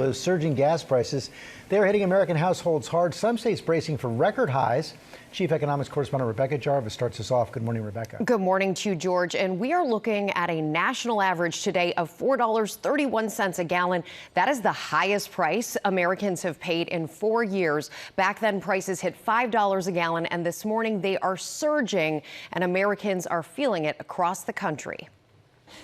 Those surging gas prices, they're hitting American households hard. Some states bracing for record highs. Chief Economics Correspondent Rebecca Jarvis starts us off. Good morning, Rebecca. Good morning to you, George. And we are looking at a national average today of $4.31 a gallon. That is the highest price Americans have paid in 4 years. Back then, prices hit $5 a gallon, and this morning they are surging, and Americans are feeling it across the country.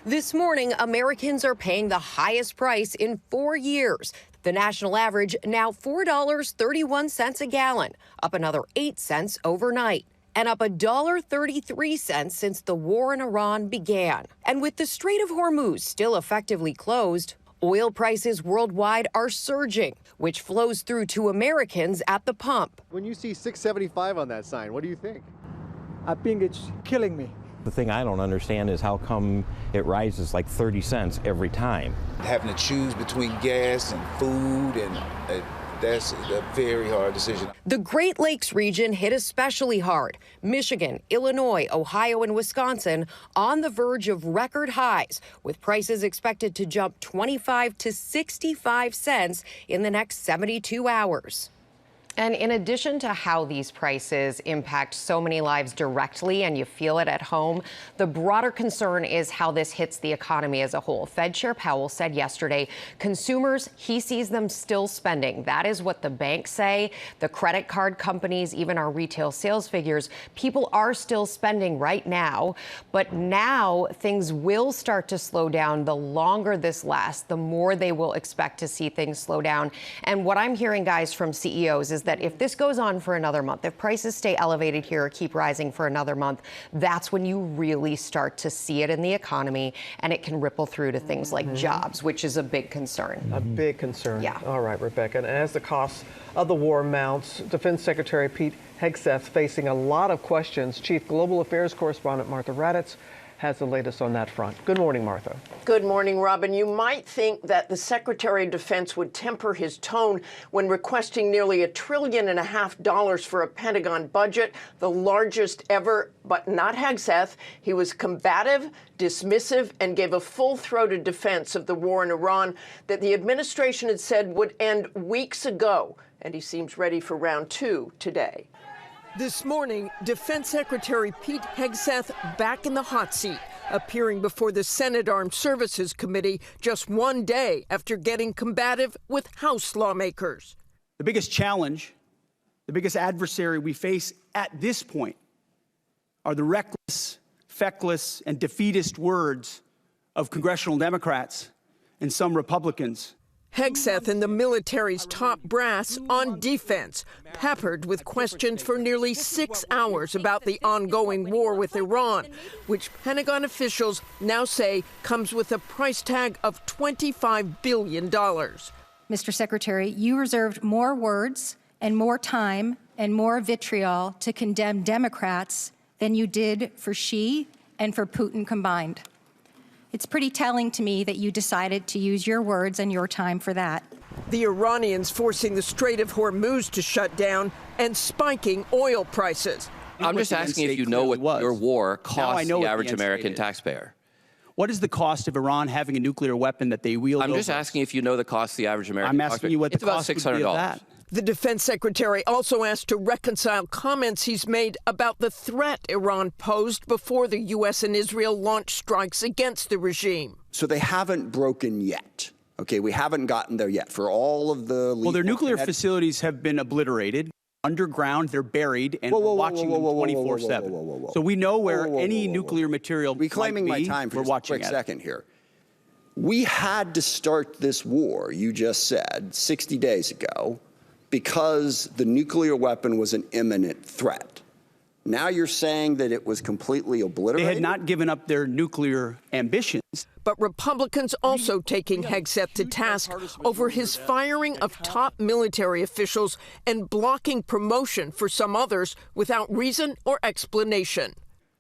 This morning, Americans are paying the highest price in 4 years. The national average now $4.31 a gallon, up another 8 cents overnight, and up $1.33 since the war in Iran began. And with the Strait of Hormuz still effectively closed, oil prices worldwide are surging, which flows through to Americans at the pump. When you see $6.75 on that sign, what do you think? I think it's killing me. The thing I don't understand is how come it rises like 30 cents every time. Having to choose between gas and food, and that's a very hard decision. The Great Lakes region hit especially hard. Michigan, Illinois, Ohio, and Wisconsin on the verge of record highs, with prices expected to jump 25 to 65 cents in the next 72 hours. And in addition to how these prices impact so many lives directly, and you feel it at home, the broader concern is how this hits the economy as a whole. Fed Chair Powell said yesterday, consumers, he sees them still spending. That is what the banks say, the credit card companies, even our retail sales figures. People are still spending right now, but now things will start to slow down. The longer this lasts, the more they will expect to see things slow down. And what I'm hearing, guys, from CEOs is that if this goes on for another month, if prices stay elevated here or keep rising for another month, that's when you really start to see it in the economy, and it can ripple through to things like jobs, which is a big concern. A big concern. Yeah. All right, Rebecca. And as the cost of the war mounts, Defense Secretary Pete Hegseth facing a lot of questions. Chief Global Affairs Correspondent Martha Raddatz has the latest on that front. Good morning, Martha. Good morning, Robin. You might think that the Secretary of Defense would temper his tone when requesting nearly $1.5 trillion for a Pentagon budget, the largest ever, but not Hegseth. He was combative, dismissive, and gave a full-throated defense of the war in Iran that the administration had said would end weeks ago, and he seems ready for round 2 today. This morning, Defense Secretary Pete Hegseth back in the hot seat, appearing before the Senate Armed Services Committee just 1 day after getting combative with House lawmakers. The biggest challenge, the biggest adversary we face at this point are the reckless, feckless, and defeatist words of congressional Democrats and some Republicans. Hegseth and the military's top brass on defense, peppered with questions for nearly 6 hours about the ongoing war with Iran, which Pentagon officials now say comes with a price tag of $25 billion. Mr. Secretary, you reserved more words and more time and more vitriol to condemn Democrats than you did for Xi and for Putin combined. It's pretty telling to me that you decided to use your words and your time for that. The Iranians forcing the Strait of Hormuz to shut down and spiking oil prices. I'm just asking if you know what your war costs the average American taxpayer. What is the cost of Iran having a nuclear weapon that they wield? I'm just asking if you know the cost of the average American taxpayer. I'm asking you what the cost would be of that. The defense secretary also asked to reconcile comments he's made about the threat Iran posed before the U.S. and Israel launched strikes against the regime. So they haven't broken yet. Okay, we haven't gotten there yet for all of the... Well, their nuclear facilities have been obliterated. Underground, they're buried, and we're watching them 24/7. So we know where any nuclear material reclaiming might be. my time for we're just watching a quick second here. We had to start this war, you just said, 60 days ago, because the nuclear weapon was an imminent threat. Now you're saying that it was completely obliterated? They had not given up their nuclear ambitions. But Republicans also taking Hegseth to task over his firing of top military officials and blocking promotion for some others without reason or explanation.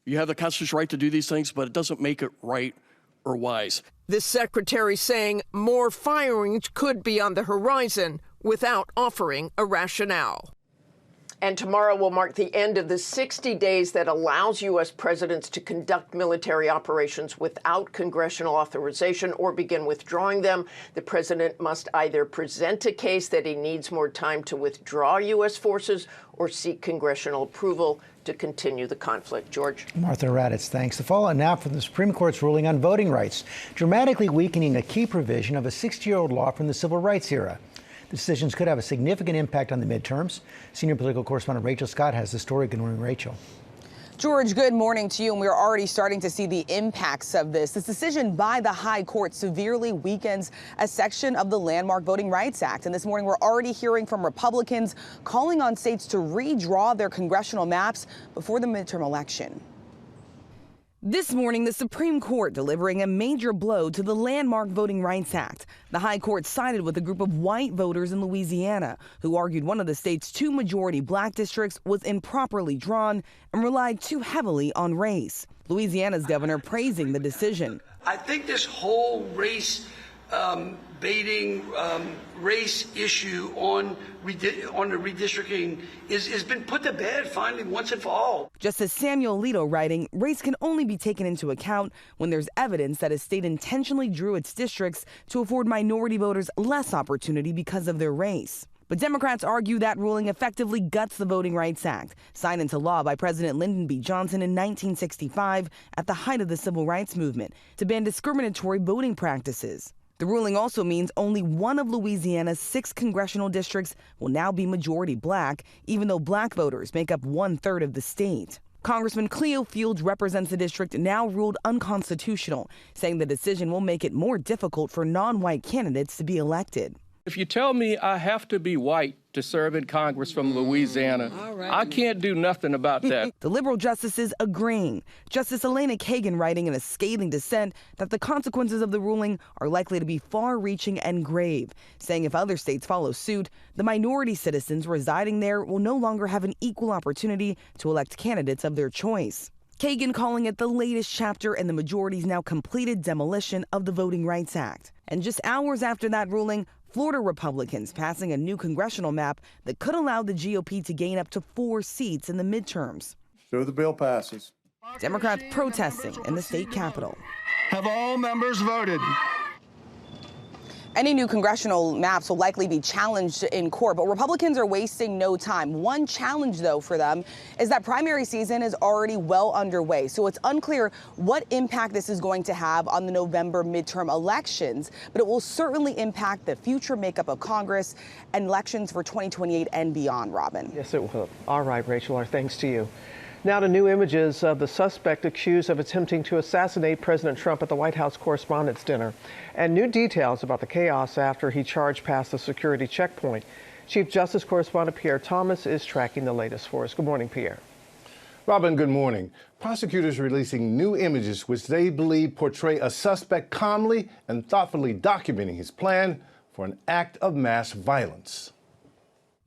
You have the constitutional right to do these things, but it doesn't make it right or wise. The secretary saying more firings could be on the horizon without offering a rationale. And tomorrow will mark the end of the 60 days that allows U.S. presidents to conduct military operations without congressional authorization or begin withdrawing them. The president must either present a case that he needs more time to withdraw U.S. forces or seek congressional approval to continue the conflict. George. Martha Raddatz, thanks. The fallout now from the Supreme Court's ruling on voting rights, dramatically weakening a key provision of a 60-year-old law from the civil rights era. Decisions could have a significant impact on the midterms. Senior political correspondent Rachel Scott has the story. Good morning, Rachel. George, good morning to you. And we're already starting to see the impacts of this. This decision by the High Court severely weakens a section of the landmark Voting Rights Act. And this morning, we're already hearing from Republicans calling on states to redraw their congressional maps before the midterm election. This morning, the Supreme Court delivering a major blow to the landmark Voting Rights Act. The High Court sided with a group of white voters in Louisiana who argued one of the state's 2 majority black districts was improperly drawn and relied too heavily on race. Louisiana's governor praising the decision. I think this whole race baiting race issue on the redistricting has been put to bed finally once and for all. Justice Samuel Alito writing, race can only be taken into account when there's evidence that a state intentionally drew its districts to afford minority voters less opportunity because of their race. But Democrats argue that ruling effectively guts the Voting Rights Act, signed into law by President Lyndon B. Johnson in 1965 at the height of the civil rights movement, to ban discriminatory voting practices. The ruling also means only one of Louisiana's 6 congressional districts will now be majority black, even though black voters make up 1/3 of the state. Congressman Cleo Fields represents the district now ruled unconstitutional, saying the decision will make it more difficult for non-white candidates to be elected. If you tell me I have to be white to serve in Congress from Louisiana, I can't do nothing about that. The liberal justices agreeing. Justice Elena Kagan writing in a scathing dissent that the consequences of the ruling are likely to be far-reaching and grave, saying if other states follow suit, the minority citizens residing there will no longer have an equal opportunity to elect candidates of their choice. Kagan calling it the latest chapter in the majority's now completed demolition of the Voting Rights Act. And just hours after that ruling, Florida Republicans passing a new congressional map that could allow the GOP to gain up to 4 seats in the midterms. So the bill passes. Democrats protesting in the state capitol. Have all members voted? Any new congressional maps will likely be challenged in court, but Republicans are wasting no time. One challenge, though, for them is that primary season is already well underway, so it's unclear what impact this is going to have on the November midterm elections, but it will certainly impact the future makeup of Congress and elections for 2028 and beyond, Robin. Yes, it will. All right, Rachel, our thanks to you. Now to new images of the suspect accused of attempting to assassinate President Trump at the White House Correspondents' Dinner, and new details about the chaos after he charged past the security checkpoint. Chief Justice Correspondent Pierre Thomas is tracking the latest for us. Good morning, Pierre. Robin, good morning. Prosecutors releasing new images which they believe portray a suspect calmly and thoughtfully documenting his plan for an act of mass violence.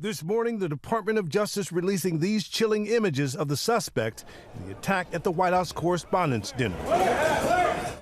This morning, the Department of Justice releasing these chilling images of the suspect in the attack at the White House Correspondents' Dinner.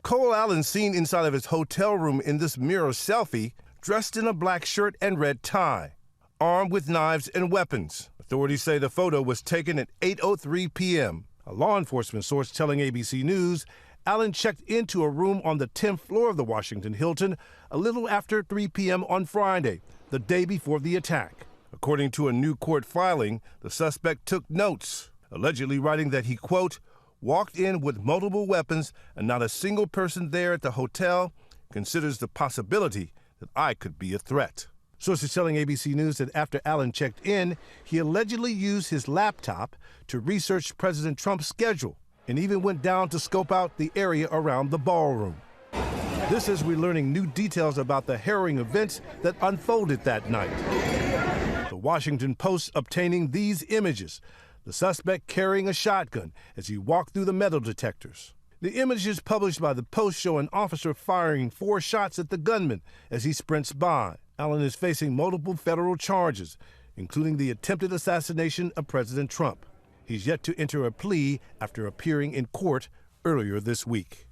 Cole Allen seen inside of his hotel room in this mirror selfie, dressed in a black shirt and red tie, armed with knives and weapons. Authorities say the photo was taken at 8:03 p.m. A law enforcement source telling ABC News Allen checked into a room on the 10th floor of the Washington Hilton a little after 3 p.m. on Friday, the day before the attack. According to a new court filing, the suspect took notes, allegedly writing that he, quote, walked in with multiple weapons and not a single person there at the hotel considers the possibility that I could be a threat. Sources telling ABC News that after Allen checked in, he allegedly used his laptop to research President Trump's schedule and even went down to scope out the area around the ballroom. This as we're learning new details about the harrowing events that unfolded that night. The Washington Post obtaining these images, the suspect carrying a shotgun as he walked through the metal detectors. The images published by the Post show an officer firing 4 shots at the gunman as he sprints by. Allen is facing multiple federal charges, including the attempted assassination of President Trump. He's yet to enter a plea after appearing in court earlier this week.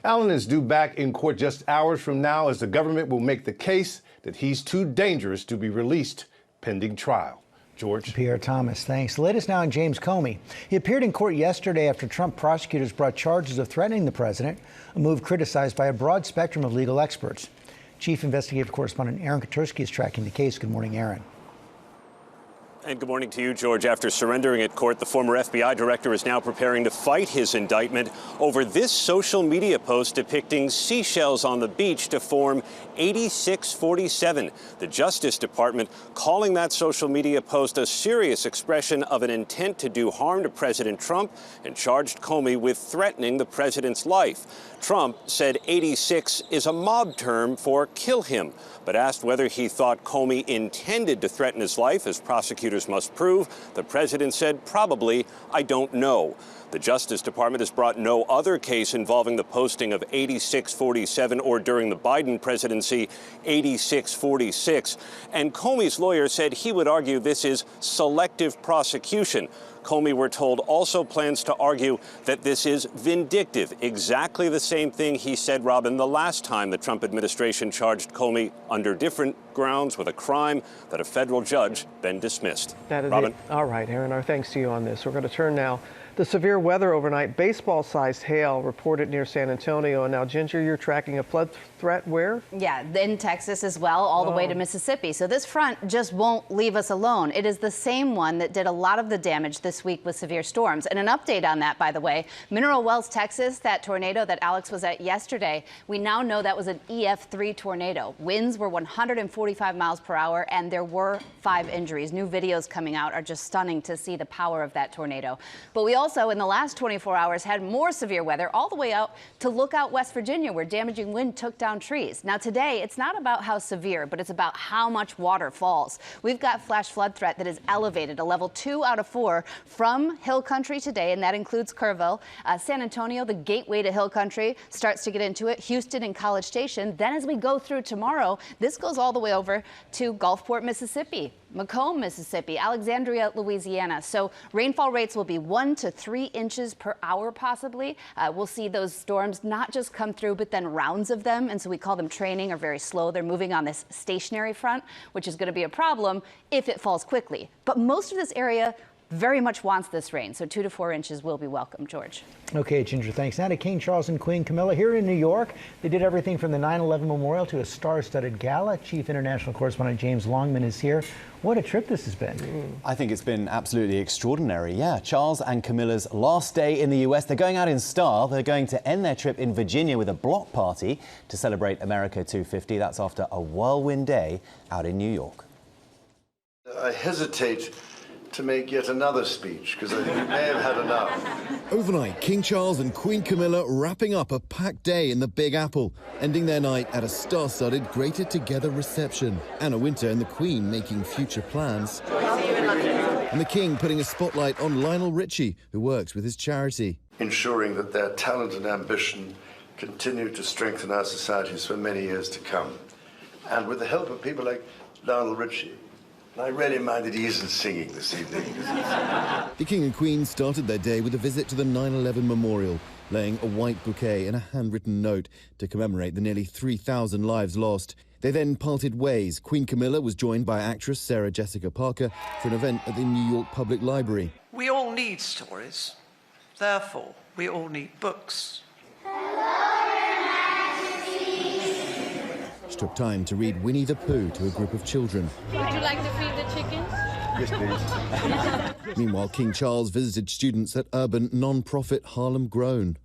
Allen is due back in court just hours from now as the government will make the case that he's too dangerous to be released pending trial. George. Pierre Thomas, thanks. The latest now on James Comey. He appeared in court yesterday after Trump prosecutors brought charges of threatening the president, a move criticized by a broad spectrum of legal experts. Chief investigative correspondent Aaron Katursky is tracking the case. Good morning, Aaron. And good morning to you, George. After surrendering at court, the former FBI director is now preparing to fight his indictment over this social media post depicting seashells on the beach to form 8647. The Justice Department calling that social media post a serious expression of an intent to do harm to President Trump and charged Comey with threatening the president's life. Trump said 86 is a mob term for kill him, but asked whether he thought Comey intended to threaten his life, as prosecutors must prove. The president said, probably, I don't know. The Justice Department has brought no other case involving the posting of 8647 or during the Biden presidency 8646. And Comey's lawyer said he would argue this is selective prosecution. Comey, we're told, also plans to argue that this is vindictive, exactly the same thing he said, Robin, the last time the Trump administration charged Comey under different grounds with a crime that a federal judge then dismissed. That is Robin? All right, Aaron, our thanks to you on this. We're going to turn now. The severe weather overnight, baseball-sized hail reported near San Antonio. And now, Ginger, you're tracking a flood threat where? Yeah, in Texas as well, all the way to Mississippi. So this front just won't leave us alone. It is the same one that did a lot of the damage this week with severe storms. And an update on that, by the way, Mineral Wells, Texas, that tornado that Alex was at yesterday, we now know that was an EF3 tornado. Winds were 145 miles per hour, and there were 5 injuries. New videos coming out are just stunning to see the power of that tornado. But we also, in the last 24 hours, had more severe weather all the way out to Lookout, West Virginia, where damaging wind took down trees. Now, today, it's not about how severe, but it's about how much water falls. We've got flash flood threat that is elevated, a level 2 out of 4 from Hill Country today, and that includes Kerrville. San Antonio, the gateway to Hill Country, starts to get into it. Houston and College Station. Then as we go through tomorrow, this goes all the way over to Gulfport, Mississippi, Macomb, Mississippi, Alexandria, Louisiana. So rainfall rates will be 1 to 3 inches per hour, possibly. We'll see those storms not just come through, but then rounds of them. And so we call them training or very slow. They're moving on this stationary front, which is going to be a problem if it falls quickly. But most of this area very much wants this rain. So 2 to 4 inches will be welcome, George. Okay, Ginger, thanks. Now to King Charles and Queen Camilla here in New York. They did everything from the 9/11 memorial to a star-studded gala. Chief International Correspondent James Longman is here. What a trip this has been. I think it's been absolutely extraordinary. Yeah, Charles and Camilla's last day in the US. They're going out in style. They're going to end their trip in Virginia with a block party to celebrate America 250. That's after a whirlwind day out in New York. I hesitate to make yet another speech because I think we may have had enough. Overnight, King Charles and Queen Camilla wrapping up a packed day in the Big Apple, ending their night at a star-studded Greater Together reception. Anna Wintour and the Queen making future plans. And the King putting a spotlight on Lionel Richie, who works with his charity. Ensuring that their talent and ambition continue to strengthen our societies for many years to come. And with the help of people like Lionel Richie, I really mind that he isn't singing this evening. The King and Queen started their day with a visit to the 9/11 memorial, laying a white bouquet and a handwritten note to commemorate the nearly 3,000 lives lost. They then parted ways. Queen Camilla was joined by actress Sarah Jessica Parker for an event at the New York Public Library. We all need stories. Therefore, we all need books. She took time to read Winnie the Pooh to a group of children. Would you like to feed the chickens? Yes, please. Meanwhile, King Charles visited students at urban non-profit Harlem Grown.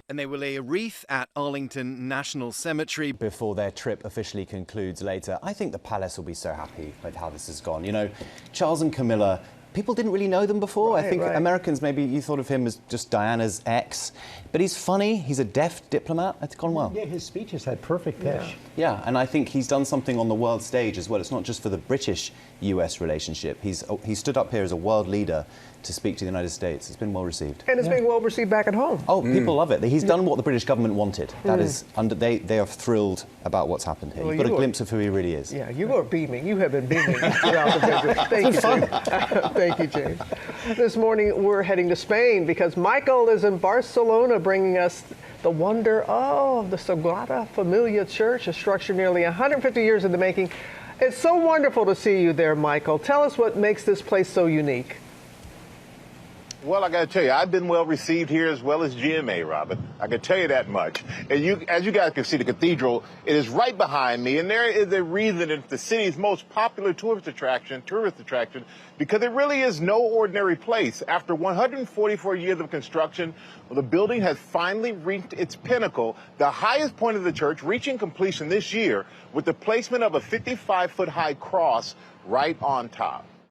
And they will lay a wreath at Arlington National Cemetery before their trip officially concludes later. I think the palace will be so happy with how this has gone. You know, Charles and Camilla, people didn't really know them before. I think Americans, maybe you thought of him as just Diana's ex. But he's funny, he's a deft diplomat. It's gone well. Yeah, his speeches had perfect pitch. Yeah, and I think he's done something on the world stage as well. It's not just for the British-US relationship. He stood up here as a world leader to speak to the United States. It's been well received. And it's being well received back at home. Oh, people love it. He's done what the British government wanted. That is, they are thrilled about what's happened here. You've got a glimpse of who he really is. Yeah, you are beaming. You have been beaming throughout the visit. Thank you, James. Thank you, James. This morning, we're heading to Spain because Michael is in Barcelona bringing us the wonder of the Sagrada Familia Church, a structure nearly 150 years in the making. It's so wonderful to see you there, Michael. Tell us what makes this place so unique. Well, I got to tell you, I've been well received here as well as GMA, Robin. I can tell you that much. And as you guys can see, the cathedral, it is right behind me, and there is a reason it's the city's most popular tourist attraction, because it really is no ordinary place. After 144 years of construction, the building has finally reached its pinnacle, the highest point of the church, reaching completion this year with the placement of a 55-foot high cross right on top.